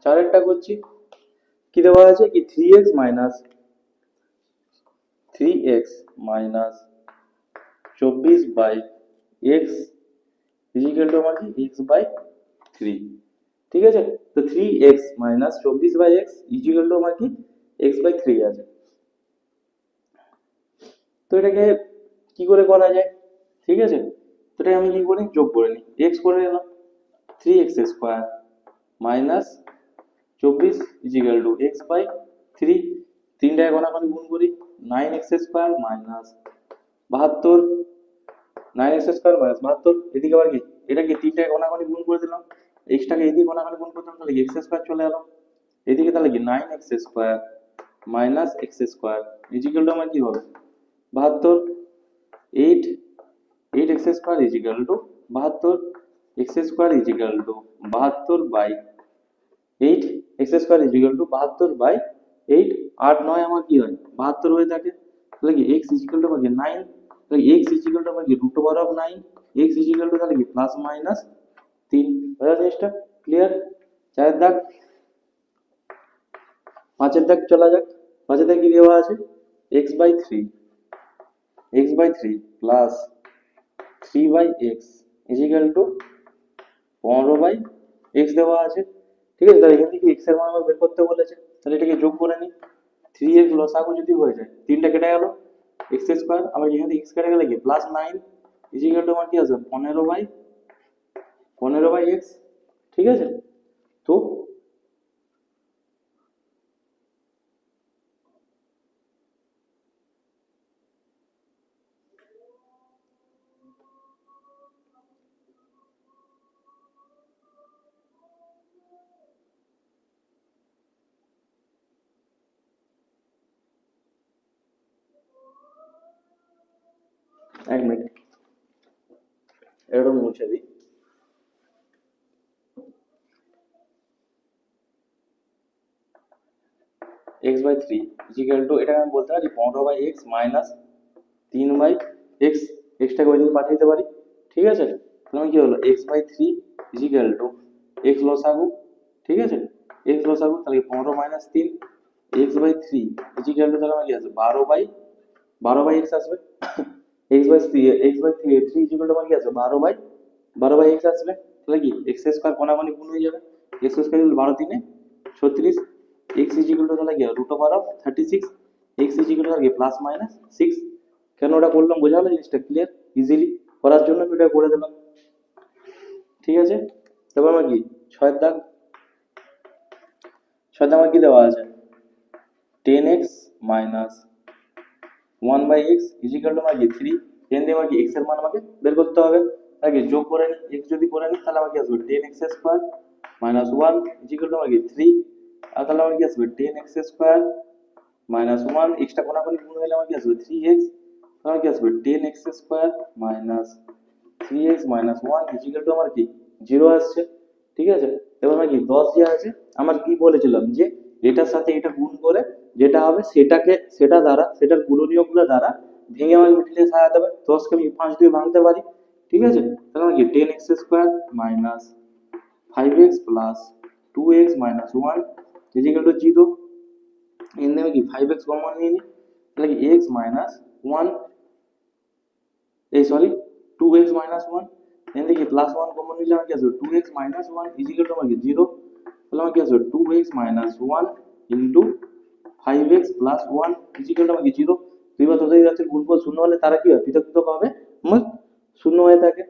A: চারেরটা করছি। কি দেওয়া আছে কি 3x minus 24 by x equal to আমার কি x বাই 3, ঠিক আছে। তো 3x minus 24 by x equal to আমার কি x বাই 3 আছে। তো এটাকে কি করে করা যায়, ঠিক আছে। তো এটা আমি কি করি যোগ করে নিই, x করে নিলাম 3x square minus 24 equal to x by 3, তিনটায় কোনাকুনি গুণ করি 9x square minus 72, 9x square minus 72, এদিকে আবার কি এটা কি তিনটায় কোনাকুনি গুণ করে দিলাম, x টাকে এদিকে কোনাকুনি গুণ করতাম তাহলে x স্কয়ার চলে এলো, এদিকে তাহলে কি 9x square minus x square equal to আমার কি হবে 72, 8x square equal to 72, x square equal to 72 by 8, x square equal to 72 by 8, 8 9 আমার কি হয় 72 হয়ে থাকে। তাহলে কি x ইকুয়াল টু আমার কি 9, তাহলে x ইকুয়াল টু আমার কি root over of 9, x equal to তাহলে কি প্লাস মাইনাস 3। বুঝা জিনিসটা ক্লিয়ার? চারের দাগ। পাঁচের দাগ চলা যাক। পাঁচের দাগ কি দেওয়া আছে x by 3 plus 3 by x equal to 15 by x দেওয়া আছে, ঠিক আছে। তাহলে এখান থেকে x এর মান আমার বের করতে বলেছে, তাহলে এটাকে যোগ করে নিই। 3x লসাগু যদি হয়ে যায়, তিনটা কেটে গেল x স্কয়ার, আবার এখান থেকে x কেটে গেলে কি প্লাস 9 ইকুয়াল টু আমার কি আছে 15 বাই x, ঠিক আছে। তো এক মিনিট এটা মুছে দিই। x বাই 3 ইকুয়াল টু এটা আমি বলতে পারি 15 by x minus 3 by x, এক্সটাকে ওইদিকে পাঠিয়ে দিতে পারি, ঠিক আছে। তাহলে কি হলো x by 3 equal to x লসাগু, ঠিক আছে, x লসাগু তাহলে 15 minus 3 x by 3 equal to তাহলে আমার কি আছে 12 বাই x আসবে। x বাই 3 ইকুয়াল টু আমার কি আছে 12 বাই x আসবে। তাহলে কি x স্কয়ার কোনাকুনি গুণ হয়ে যাবে, x square 12 3 36, x equal to তাহলে কি root over of 36, x equal to কি প্লাস মাইনাস 6। কেন ওটা করলাম বোঝা হলো জিনিসটা ক্লিয়ার? ইজিলি করার জন্য আমি এটা করে দিলাম, ঠিক আছে। তারপর আমার কি ছয়ের দাগ, ছয়ের দাগ আমার কি দেওয়া আছে 10x minus 1 by x equal to আমার কি 3, এখান দিয়ে আমার কি x এর মান আমাকে বের করতে হবে। আগে যোগ করে নিই, x যদি করে নিই তাহলে আমার কি আসবে 10x square minus 1 equal to আমার কি 3, আর তাহলে আমার কি আসবে 10x স্কয়ার মাইনাস 1, এক্সট্রা কোনাকুনি গুণ হলে আমার কি আসবে 3x, তাহলে কি আসবে 10x square minus 3x minus 1 equal to আমার কি 0 আসছে, ঠিক আছে। এবার আমার কি 10 যে আছে আমার কি বলেছিলাম যে এটার সাথে এটা গুণ করে যেটা হবে সেটাকে সেটা দ্বারা সেটার গুণনীয়কগুলো দ্বারা ভেঙে আমার মিডিলে সাজাতে হবে। 10কে আমি 5 দিয়ে ভাঙতে পারি, ঠিক আছে? তাহলে আমার কি 10x square minus 5x plus 2x minus 1 is equal two 0। এখান থেকে আমি কি 5x কমন নিয়ে নিই, তাহলে কি x মাইনাস 1 এই সরি 2x মাইনাস 1, এখান থেকে প্লাস 1 কমন নিলে আমার কি আসবে 2x minus 1 is equal to আমার কি 0। তাহলে আমার কি আসবে 2x minus 1 into 5x plus 1 is equal to আমার কি 0। দুইবার তোদের যাচ্ছে গুণফল শূন্য হলে তারা কি হয় পৃথক পৃথক হবে, আমার শূন্য হয়ে থাকে,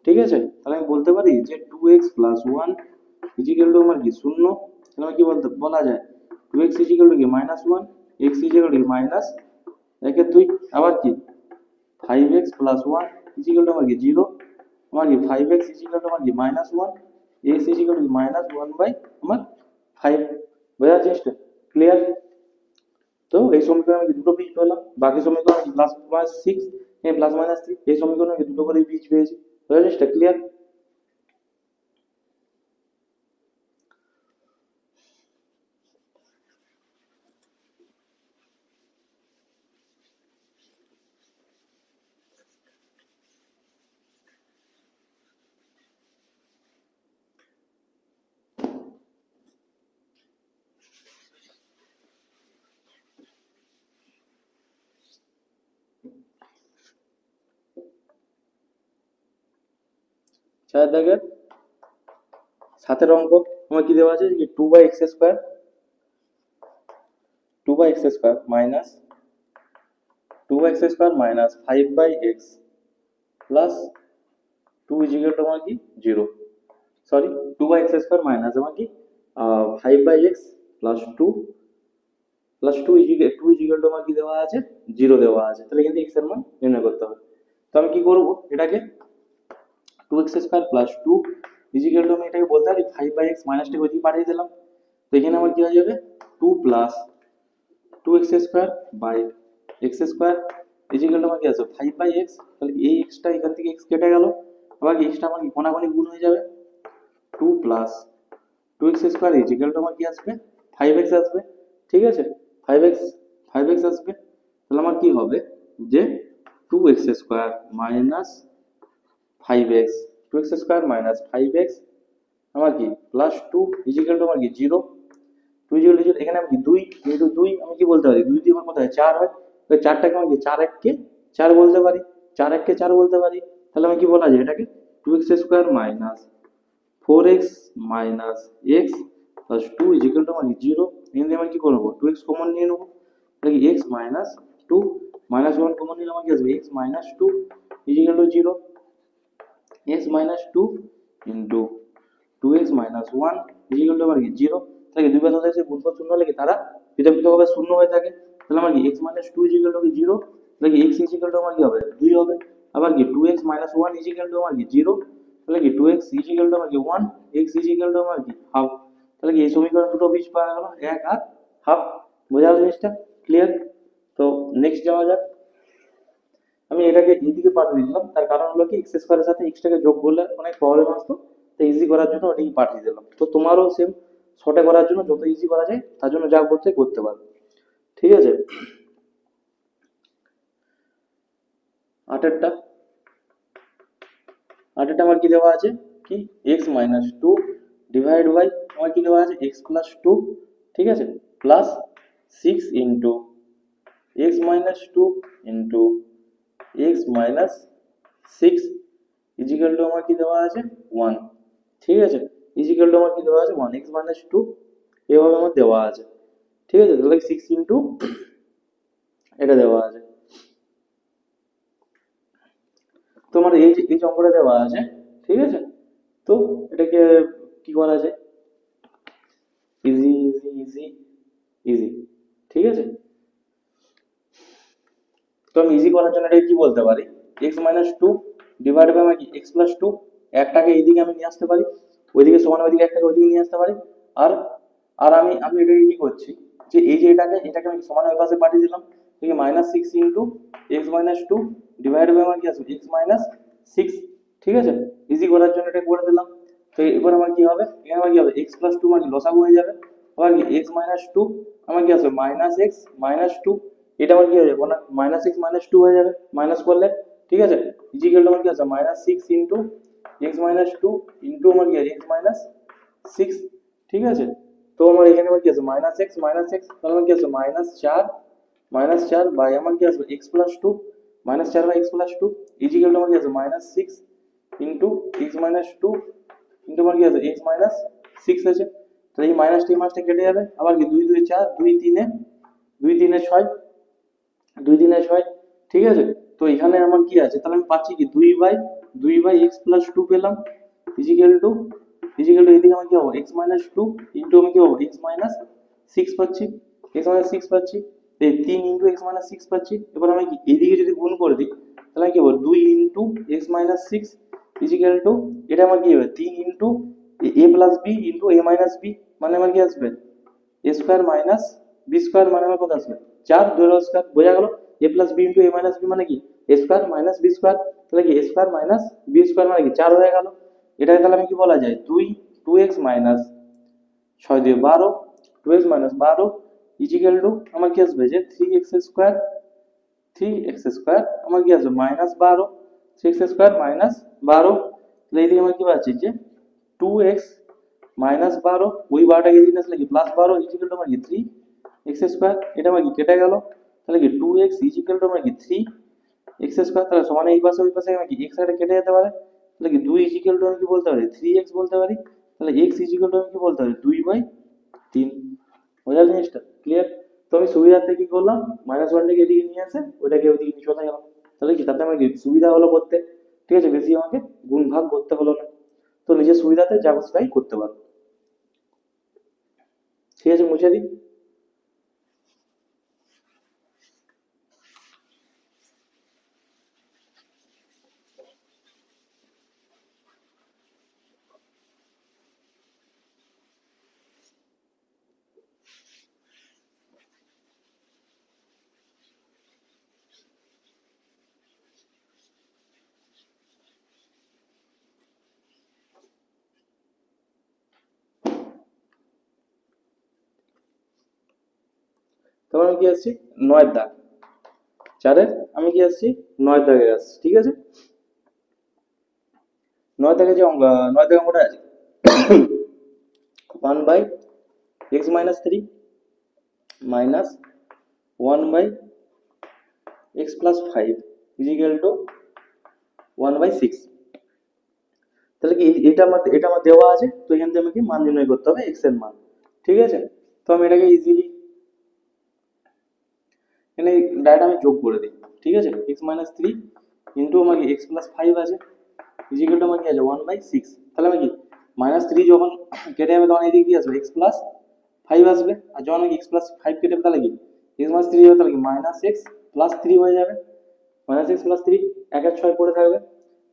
A: ঠিক আছে? তাহলে আমি বলতে পারি যে 2x plus 1 is equal to আমার কি শূন্য। তাহলে আমার কি বলা যায় 2x ইজ ইকুয়াল টু কি minus 1, x is equal to কি মাইনাস 1/2, আবার কি 5x plus 1 is equal to আমার কি 0, আমার কি 5x ইজ ইকুয়াল টু আমার কি minus 1, x is equal to minus 1 by আমার 5। বোঝা যাচ্ছে? ক্লিয়ার? তো এই সমীকরণে আমি দুটো বীজ পেলাম, বাকি সমীকরণে আমি প্লাস মাইনাস 6 এ প্লাস মাইনাস 3, এই সমীকরণে আমি দুটো করে বীজ পেয়েছি। বোঝা যাচ্ছে? ক্লিয়ার? চার দাগের 7 অঙ্ক আমার কি দেওয়া আছে যে 2/x square 2/x square minus 2x square minus 5/x plus 2 is equal to আমার কি 0, সরি 2/x স্কয়ার মাইনাস আমার কি 5/x plus 2 is equal to আমার কি দেওয়া আছে 0 দেওয়া আছে। তাহলে এখান থেকে x এর মান নির্ণয় করতে হবে। তো আমি কি করব, এটাকে 2x square plus 2 is equal two আমি এটাকে বলতে পারি 5/x মাইনাসটাকে ওইদিকে পাঠিয়ে দিলাম। তো এখানে আমার কি হয়ে যাবে 2 plus 2x square by x square is equal to আমার কি আছে 5/x। তাহলে এই x টা এখান থেকে x কেটে গেল, আবার x টা আমার কি কোণাকুণি গুণ হয়ে যাবে 2 plus 2x square is equal to আমার কি আসবে 5x আসবে, ঠিক আছে? 5x আসবে। তাহলে আমার কি হবে যে 2x square minus 5x 2x square minus 5x আমার কি প্লাস 2 ইজ ইকুয়াল টু আমার কি 0। 2 ইজ ইকুয়াল টু এখানে আমি কি 2 ইনটু 2 আমি কি বলতে পারি 2 দিয়ে আমার কত হয় 4 হয়। তো 4টাকে আমি কি 4 1 কে 4 বলতে পারি, 4 1 কে 4 বলতে পারি। তাহলে আমি কি বলা যায় এটাকে 2x square minus 4x minus x plus 2 is equal to আমার 0। এখান থেকে আমি কি করব 2x কমন নিয়ে নেব, তাহলে x মাইনাস 2 মাইনাস 1 কমন নিলে আমার কি আসবে x minus 2 is equal two 0। x minus 2 into 2x minus 1 is equal to আমার কি 0। তাহলে দুই পাশে এসে গুণফল শূন্য হলে কি তারা পৃথক পৃথক ভাবে শূন্য হয়ে থাকে। তাহলে আমার কি x minus 2 is equal two 0, তাহলে কি x ইজ ইকুয়াল টু আমার কি হবে 2 হবে। আবার কি 2x minus 1 is equal to আমার কি 0, তাহলে কি 2x ইজ ইকুয়াল টু আমার কি 1, x ইজ ইকুয়াল টু আমার কি হাফ। তাহলে কি এই সমীকরণ দুটো বীজ পাওয়া গেল 1 আর হাফ। বোঝা গেল জিনিসটা? ক্লিয়ার? তো নেক্সট যাওয়া যাক। আমি এটাকে এইদিকে পাঠিয়ে দিলাম, তার কারণ হলো কি x স্কয়ারের সাথে x টাকে যোগ করলে অনেক প্রবলেম আসতো, তো ইজি করার জন্য ওটাকে পাঠিয়ে দিলাম। তো তোমারও সেম শর্টে করার জন্য যত ইজি করা যায় তার জন্য যা করতে পারো, ঠিক আছে? আটেরটা আমার কি দেওয়া আছে কি x মাইনাস 2 ডিভাইড বাই আমার কি দেওয়া আছে x প্লাস 2, ঠিক আছে? Plus 6 into x minus 2 into x minus 6 is equal to আমার কি দেওয়া আছে 1, ঠিক আছে? ইজ ইকুয়াল টু আমার কি দেওয়া আছে 1 x মাইনাস 2 এভাবে আমার দেওয়া আছে, ঠিক আছে? তাহলে 6 ইন্টু এটা দেওয়া আছে। তোমার এই যে অঙ্কটা দেওয়া আছে, ঠিক আছে? তো এটাকে কি করা যায় ইজি ইজি ইজি ইজি, ঠিক আছে? তো আমি ইজি করার জন্য এটাকে কি বলতে পারি x মাইনাস 2 ডিভাইড বাই আমার কি x প্লাস 2, একটাকে এইদিকে আমি নিয়ে আসতে পারি, ওইদিকে সমান ওইদিকে একটাকে ওইদিকে নিয়ে আসতে পারি। আর আর আমি এটাকে কি করছি যে এই যে এটাকে আমি সমান ওই পাশে পাঠিয়ে দিলাম, ঠিক আছে? Minus 6 into x minus 2 divide by আমার কি আসবে x মাইনাস 6, ঠিক আছে? ইজি করার জন্য এটা করে দিলাম। তো এবার আমার কি হবে এখানে আমার কি হবে x প্লাস 2 মানে লসাগু হয়ে যাবে, আবার কি x মাইনাস 2 আমার কি আসবে মাইনাস x মাইনাস 2 এটা আমার কি হয়ে যাবে না মাইনাস সিক্স মাইনাস টু হয়ে যাবে মাইনাস করলে, ঠিক আছে। ইজিক্যাল টু আমার কি আছে minus six into x minus two into আমার কি আছে এক্স মাইনাস সিক্স, ঠিক আছে। তো আমার এখানে আমার কি আছে মাইনাস এক্স তাহলে আমার কি আছে মাইনাস চার বাই আমার কি আসবে এক্স প্লাস টু, মাইনাস চার by x plus two equal to আমার কি আছে minus six into x minus two into আমার কি আছে এক্স মাইনাস সিক্স আছে। তাহলে এই মাইনাসটা কেটে যাবে, আবার কি দুই দুই চার দুই তিনে ছয়, ঠিক আছে। তো এখানে আমার কি আছে তাহলে আমি পাচ্ছি কি দুই বাই এক্স প্লাস টু পেলাম ইজিক্যাল টু এদিকে আমার কি হবে এক্স মাইনাস টু ইন্টু আমি কি হবে এক্স মাইনাস সিক্স পাচ্ছি, এই তিন ইন্টু এক্স মাইনাস সিক্স পাচ্ছি। এবার আমি কি এদিকে যদি গুণ করে দিই তাহলে কি হবে দুই into x minus six equal to এটা আমার কি হবে তিন into a plus b into a minus b, মানে আমার কি আসবে a square minus b square, মানে আমার কত আসবে চার, দুই স্কোয়ার, বোঝা গেল। A plus b into a minus b মানে কি a square minus b square, তাহলে কি a square minus b square মানে কি চার হয়ে গেল। এটাকে তাহলে আমি কি বলা যায় টু এক্স মাইনাস ছয় দিয়ে বারো, টু এক্স মাইনাস বারো ইজিক্যাল টু আমার কি আসবে যে থ্রি এক্স স্কোয়ার আমার কি আসবে মাইনাস বারো, থ্রি এক্স স্কোয়ার মাইনাস বারো, তাহলে এইদিকে আমার কি পাচ্ছি যে টু এক্স মাইনাস বারো, ওই বারোটাকে এদিকে আসলে কি প্লাস বারো ইজিক্যাল টু আমার কি থ্রি এক্স স্কোয়ার, এটা আমার কি কেটে গেল, তাহলে কি টু এক্স ইজিক্যাল টু আমার কি থ্রি এক্স স্কোয়ার, তাহলে সমান এই পাশে ওই পাশে আমার কি এক্স একটা কেটে যেতে পারে, তাহলে কি দুই ইজিক্যাল টু আমি কি বলতে পারি থ্রি এক্স বলতে পারি, তাহলে এক্স ইজিক্যাল টু আমি কি বলতে পারি দুই বাই তিন। বোঝা জিনিসটা ক্লিয়ার। তো আমি সুবিধার্থে কি করলাম মাইনাস ওয়ানটাকে এদিকে নিয়ে আসে ওইটাকে ওইদিকে নিয়ে চলে গেলাম, তাহলে কি তাতে আমার কি সুবিধা হলো করতে, ঠিক আছে, বেশি আমাকে গুণ ভাগ করতে হলো না। তো নিজের সুবিধাতে যা খুশি তাই করতে পারো, ঠিক আছে, মুছে দিই। তারপর আমি কি আসছি নয়ের দাগ, চারের আমি কি আসছি নয়ের দাগে আসছি, ঠিক আছে। নয় দাগে যে নয় দাগে অঙ্কটা আছে one by x minus three minus one by x plus five equal to one by six, তাহলে কি এটা আমার দেওয়া আছে, তো এখান থেকে আমাকে মান নির্ণয় করতে হবে এক্স এর মান, ঠিক আছে। তো আমি এটাকে ইজিলি এখানে ডাইরেক্ট আমি যোগ করে দিই, ঠিক আছে, এক্স মাইনাস থ্রি ইন্টু আমার কি এক্স প্লাস ফাইভ আছে ইজিক্যাল টু আমার কি আছে ওয়ান বাই সিক্স, তাহলে আমি কি মাইনাস থ্রি যখন কেটে যাবে তখন এদিকে কি আসবে এক্স প্লাস ফাইভ আসবে, আর যখন আমি এক্স প্লাস ফাইভ কেটে যাবে তাহলে কি এক্স মাইনাস থ্রি হবে, তাহলে কি মাইনাস এক্স প্লাস থ্রি হয়ে যাবে, মাইনাস এক্স প্লাস থ্রি একের ছয় পড়ে থাকবে,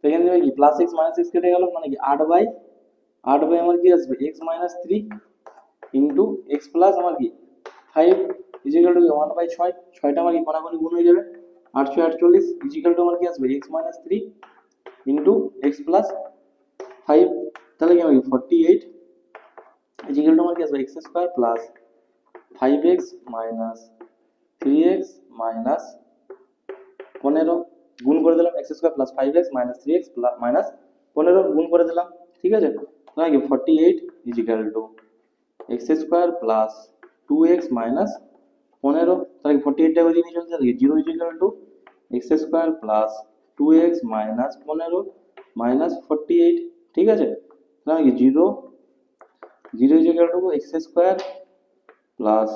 A: তো এখান থেকে কি প্লাস এক্স মাইনাস এক্স কেটে গেল, মানে কি আট বাই আমার কি আসবে x minus three into x plus আমার কি five equal to one by ছয়, ছয়টা আমার কি কোনাকুনি গুণ হয়ে যাবে, আট ছয় আটচল্লিশ ইজিক্যাল টু আমার কি আসবে x minus three into x plus five, তাহলে কি আমার কি ফর্টি এইট ইজিক্যাল টু আমার কি আসবে x square plus five x minus three x minus পনেরো, গুণ করে দিলাম x square plus five x minus three x minus পনেরো গুণ করে দিলাম, ঠিক আছে। তাহলে কি forty eight equal to x square plus two x minus পনেরো, তাহলে ফর্টি এইটটা ওই জিনিস চলছে, zero equal to x square plus two x minus পনেরো মাইনাস ফর্টি এইট, ঠিক আছে। তাহলে কি zero equal to x square plus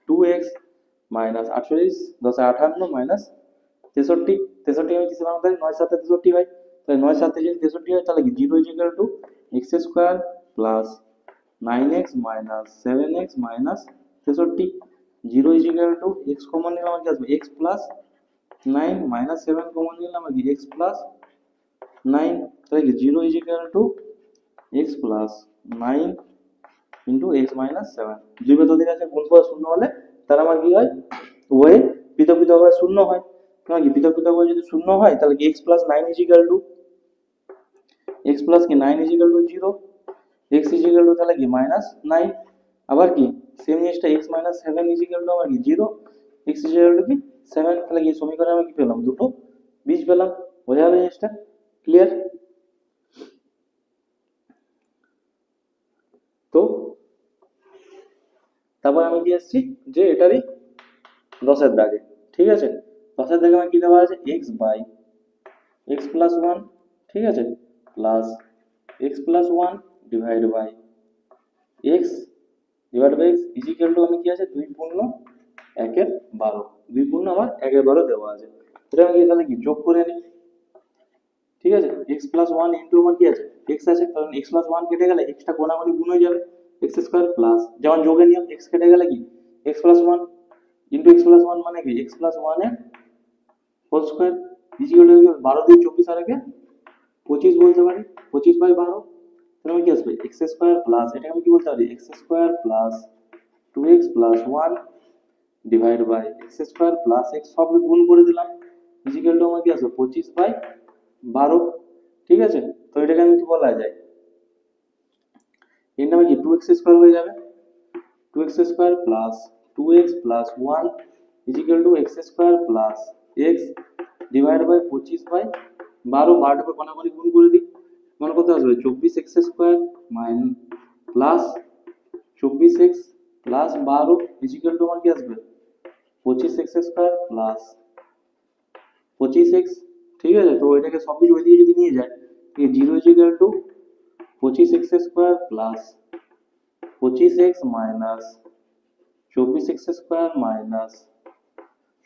A: two x minus আটচল্লিশ দশে আটান্ন মাইনাস তেষট্টি, আমি কিসে বানাতে পারি নয় সাথে তেষট্টি হয়, তাহলে নয় সাথে যদি তেষট্টি হয় তাহলে কি zero equal to x square plus nine x minus seven x minus তেষট্টি, zero equal to x common নিলাম আর কি আসবে x plus nine minus seven common নিলাম আর কি এক্স প্লাস নাইন, তাহলে কি zero equal to x plus nine into x minus seven, দুই পদ্ধতির আছে গুণফল শূন্য হলে তার আমার কি হয় ওয়ে পৃথক পৃথকভাবে শূন্য হয়, কারণ কি পৃথক পৃথকভাবে যদি শূন্য হয় তাহলে কি x plus nine equal to x plus কি nine equal to zero, x equal to তাহলে কি মাইনাস নাইন, আবার কি সেম জিনিসটা x minus seven equal to আমার কি জিরো, x ইকুয়াল টু কি 7। তাহলে এই সমীকরণে আমি কি পেলাম, দুটো বীজ পেলাম। বোঝা গেল জিনিসটা? ক্লিয়ার? তো তারপর আমি কি আসছি যে এটারই 10-এর দাগে, ঠিক আছে? 10-এর দাগে আমার কি দেওয়া আছে, x by x plus one, ঠিক আছে, plus x plus one divide by x divide by x equal to আমি কি আছে 2 পূর্ণ 1/12, 2 পূর্ণ আমার 1/12 দেওয়া আছে। এটা আমি তাহলে কি যোগ করে নিই, ঠিক আছে? এক্স প্লাস ওয়ান ইন্টু আমার কি আছে এক্স আছে, কারণ এক্স প্লাস ওয়ান কেটে গেলে এক্সটা কোনাকুনি গুণ হয়ে যাবে, এক্স স্কোয়ার প্লাস যেমন যোগের নিয়ম, এক্স কেটে গেলে কি x plus one into x plus one মানে কি এক্স প্লাস ওয়ান এর হোল স্কোয়ার ইজিক্যাল টু 12 দিয়ে 24 আর আগে 25 বলতে পারি, 25/12। তাহলে আমি কি আসবে এক্স স্কোয়ার প্লাস, এটাকে আমি কি বলতে পারি x square plus 2x plus 1 divide by x square plus x, সব গুণ করে দিলাম, ইজিক্যাল টু আমার কি আসবে 25/12, ঠিক আছে? তো এটাকে আমি কি বলা যায়, এর নামে কি 2x স্কোয়ার হয়ে যাবে, 2x square plus 2x plus 1 equal to x square plus x divide by 25/12, 12টাকে কোনাকুনি গুণ করে দিই, মানে কত আসবে 24x square plus 24x plus 12 equal to আমার কি আসবে 25x স্কোয়ার প্লাস 25x, ঠিক আছে? তো এটাকে সবকিছু ওইদিকে যদি নিয়ে যায়, 0 equal to 25x square plus 25x minus 24x square minus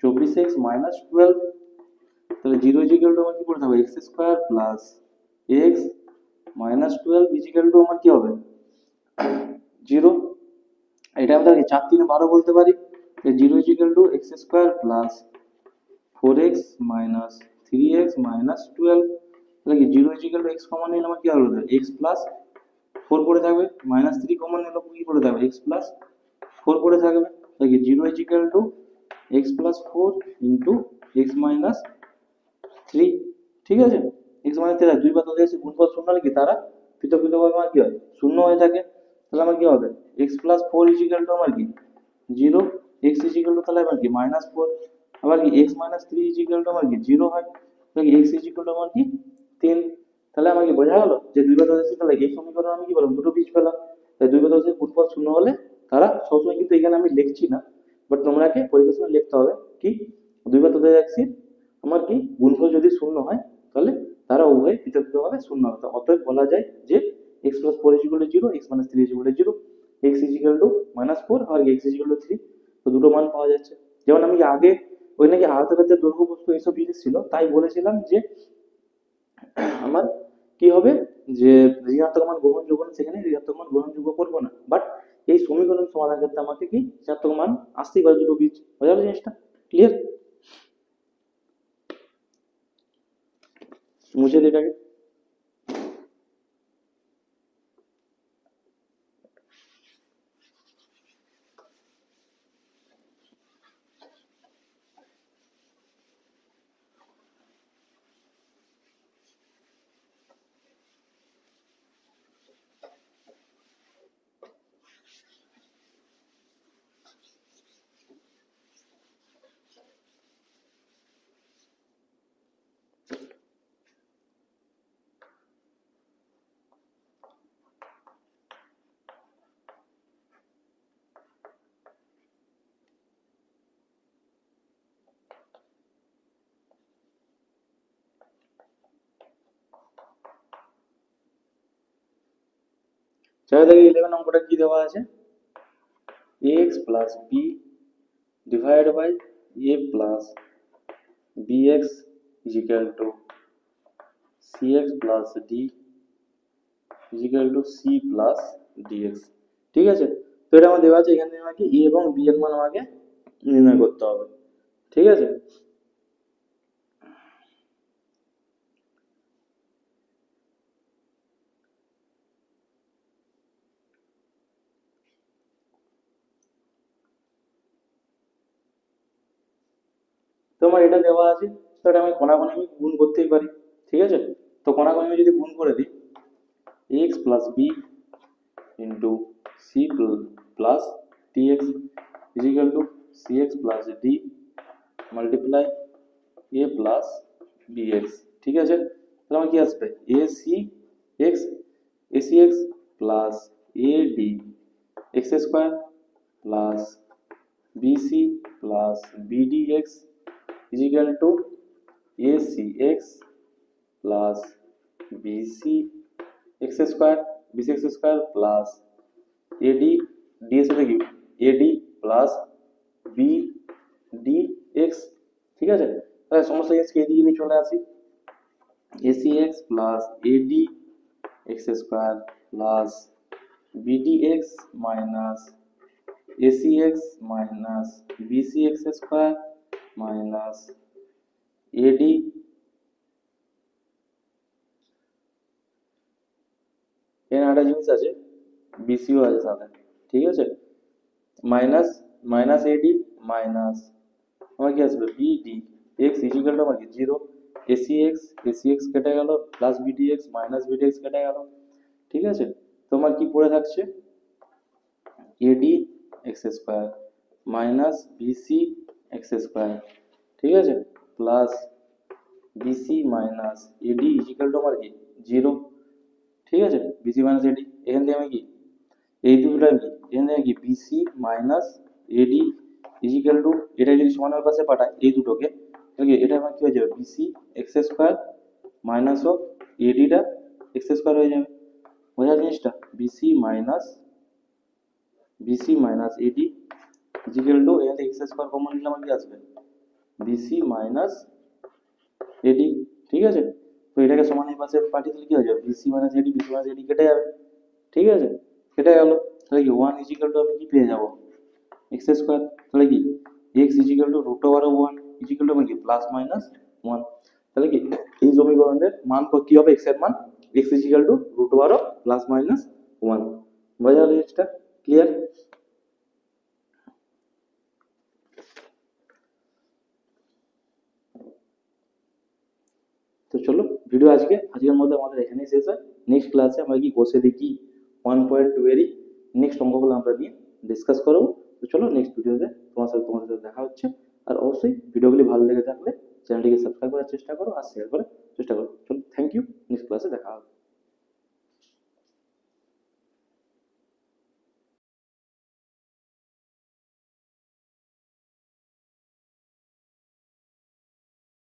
A: 24x minus 12, তাহলে 0 ইজিক্যাল টু আমার কি করতে হবে x square plus x minus 12 equal to আমার কি হবে 0। এটা আমি তাহলে 4 3 12 বলতে পারি, 0 equal to x square plus 4x minus 3x minus 12, তাহলে কি 0 ইজিক্যাল টু x কমন নিলে আমার কি হবে x প্লাস 4 পড়ে থাকবে, মাইনাস 3 কমন নিলে কি পড়ে থাকবে x প্লাস 4 পড়ে থাকবে, তাহলে কি 0 equal to x plus 4 into x minus 3, ঠিক আছে? x মাইনাস 3 দুই বার তোদের আছে গুণফল শূন্য হলে কি তারা পৃথক পৃথকভাবে আমার কি হয় শূন্য হয়ে থাকে, তাহলে আমার কি হবে x প্লাস 4 ইজিক্যাল টু আমার কি 0, x ইজিক্যাল টু তাহলে আমার কি মাইনাস 4, আবার কি x মাইনাস 3 ইজিক্যাল টু আমার কি 0 হয়, তাহলে কি x ইজিক্যাল টু আমার কি 3। তাহলে আমার কি বোঝা গেল যে দুই বার আছে, তাহলে এই সমীকরণ আমি কি বললাম দুটো বীজ পেলাম, তাই দুই বার আছে গুণফল শূন্য হলে তারা সবসময়, কিন্তু এখানে আমি লিখছি না, বাট তোমরাকে পরীক্ষার সময় লিখতে হবে কি দুই বার তোদের যাচ্ছি আমার কি গুণফল যদি শূন্য হয় তাহলে তারা উভয় পৃথক পৃথকভাবে শূন্য হবে, অতএব বলা যায় যে x plus 4 equal to 0, x minus 3 equal to 0, x equal to minus 4 আর x ইজিক্যাল টু 3, তো দুটো মান পাওয়া যাচ্ছে। যেমন আমি আগে ওই নাকি আয়তক্ষেত্রের দৈর্ঘ্য বস্তু এইসব জিনিস ছিল, তাই বলেছিলাম যে আমার কি হবে যে ঋণাত্মক মান গ্রহণযোগ্য না, সেখানে ঋণাত্মক মান গ্রহণযোগ্য করবো না, বাট এই সমীকরণ সমাধান ক্ষেত্রে আমাকে কি ঋণাত্মক মান আসতেই পারে দুটো বীজ। বোঝা গেল জিনিসটা? ক্লিয়ার? মুছে দিই এটাকে। চাই দেখি 11 অঙ্কটা কি দেওয়া আছে, ax plus b divide by a plus bx equal to cx plus d equal to c plus dx, ঠিক আছে? তো এটা আমার দেওয়া আছে, এখান থেকে আমাকে a এবং b এর মান আমাকে নির্ণয় করতে হবে, ঠিক আছে? তো আমার এটা দেওয়া আছে, তো এটা আমি কোনাকুনি আমি গুণ করতেই পারি, ঠিক আছে? তো কোনাকুনি আমি যদি গুণ করে দিই ax plus b into c plus dx equal to cx plus D multiply A plus B X. ঠিক আছে, তাহলে আমার কি আসবে AC x plus A D x square plus BC plus BD x equal to AC x plus BC x square plus AD D এর সাথে কি AD plus B D x. ঠিক আছে, তাহলে সমস্ত এক্স কে এদিকে নিয়ে চলে আসি, AC x plus AD x square plus BD x minus AC x minus BC x square minus AD এর একটা জিনিস আছে বিসিও আছে সাথে। ঠিক আছে, মাইনাস এডি মাইনাস আমার কি আসবে বিডি এক্স ইজিক্যাল টু আমার কি 0, এসি এক্স কেটে গেল plus BD x minus BD x কেটে গেল। ঠিক আছে, তোমার কি পড়ে থাকছে AD x square minus BC x square. ঠিক আছে, plus BC minus AD equal to আমার কি 0। ঠিক আছে, বিসি মাইনাস এডি এখান থেকে আমি কি এই দুটোটা কি এখান থেকে কি BC minus AD equal to এটা যদি সমানের পাশে পাঠায় এই দুটোকে তাহলে এটা আমার কি হয়ে যাবে BC x square minus of এডিটা এক্স স্কোয়ার হয়ে যাবে। বোঝা জিনিসটা BC minus AD equal to এখান থেকে এক্স স্কোয়ার কমন নিলে আমার কি আসবে বিসি মাইনাস এডি। ঠিক আছে, তো এটাকে সমানের পাশে পাঠিয়ে দিলে কি হয়ে যাবে বিসি মাইনাস এডি কেটে যাবে। ঠিক আছে, কেটে গেল, তাহলে কি 1 ইজিক্যাল টু আমি কি পেয়ে যাবো এক্স স্কোয়ার, তাহলে কি x equal to root over 1 equal to কি প্লাস মাইনাস 1। তাহলে কি এই সমীকরণের মান কি হবে এক্স এর মান x equal to root over plus minus 1। বোঝা গেল জিনিসটা ক্লিয়ার? তো চলো ভিডিও আজকের মধ্যে আমাদের এখানেই শেষ হয়। নেক্সট ক্লাসে আমরা কি বসে দেখি 1.2 এরই নেক্সট অঙ্কগুলো আমরা নিয়ে ডিসকাস করবো। তো চলো নেক্সট ভিডিওতে তোমাদের সাথে দেখা হচ্ছে। আর অবশ্যই ভিডিওগুলি ভালো লেগে থাকলে চ্যানেলটিকে সাবস্ক্রাইব করার চেষ্টা করো আর শেয়ার করার চেষ্টা করো। চলো থ্যাংক ইউ, নেক্সট ক্লাসে দেখা হবে।